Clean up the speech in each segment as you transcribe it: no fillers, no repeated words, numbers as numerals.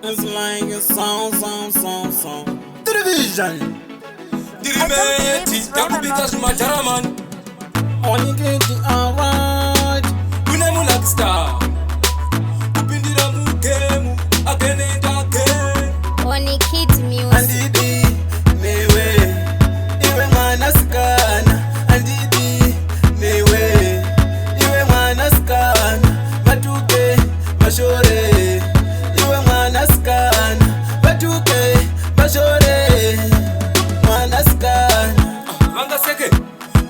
It's like a song. Television. Dirimeti, takupika sumataraman. Only get the alright. Wina mulak star. Kupindira mukemu, again and again. Only kids music. Andidi, mewe. Iwe mwana skana. Andidi, mewe. Iwe mwana skana. Batuke, mashore. Iwe mwana skana. Batuke, mashore. Mwana skana. Vanga seke,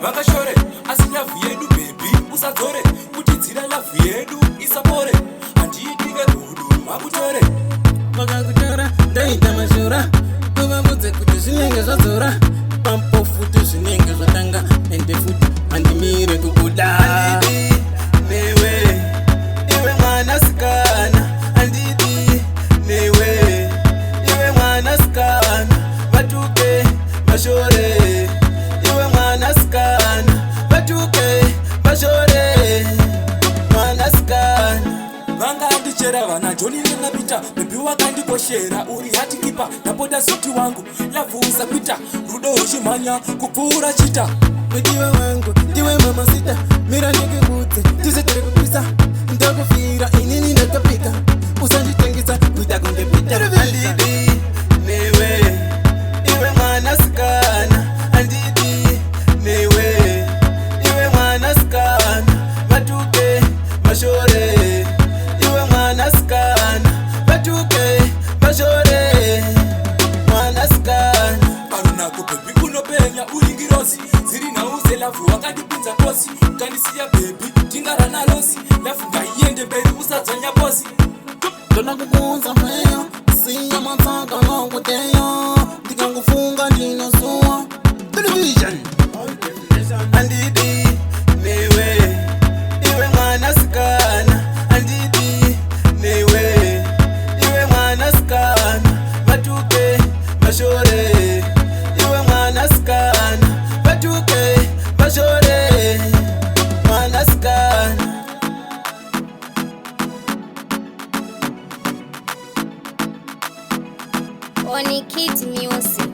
vanga shore. Asi lavu yedu baby, usatore. Kutidzira lavu yedu, isapore. Andidike kudu, makutore. Vakakutora, ndaita mashura. Kuvavudze kuti zvinenge zvadzora. Pampo futi zvinenge zvatanga. Ende futi handimire kubuda. Andidi, newe. Iwe mwana sikana. Andidi, newe. Iwe mwana sikana. Batuke, mashore. Iwe mwana sikana. Batuke, mashore. Mwana sikana. Vanga andichera vana Johnny Nangapita. Baby wakandikoshera uri hatikipa. Napoda suti wangu, lavu usapita. Rudo ushimanya, kupura chita. Ndiwe wangu, ndiwe mama sita. Mira nikikuze, tizitere kupisa. Ndakufira, inini ndakapika. Usanjitengisa, kuita kungepita. Andidi, newe. Iwe mwana sikana. Andidi, newe. Iwe mwana sikana. Batuke, mashore. Iwe mwana sikana. Batuke, mashore. Mwana sikana. Parunako baby unopenya ulingirosi. Ziri nauze lavu wakandipinza kosi. Kandisiya baby, tingarana losi. Lavu ngaiende mberi usadzanya bosi. Ndona kukunza mweyo. Siya mataka nokuteyo. Ndikangufunga ndinosuwa. Television. Andidi, newe. Iwe mwana sikana. Andidi, newe. Iwe mwana sikana. Batuke, mashore. Iwe mwana sikana. Batuke, mashore. Mwana sikana. Only kids music.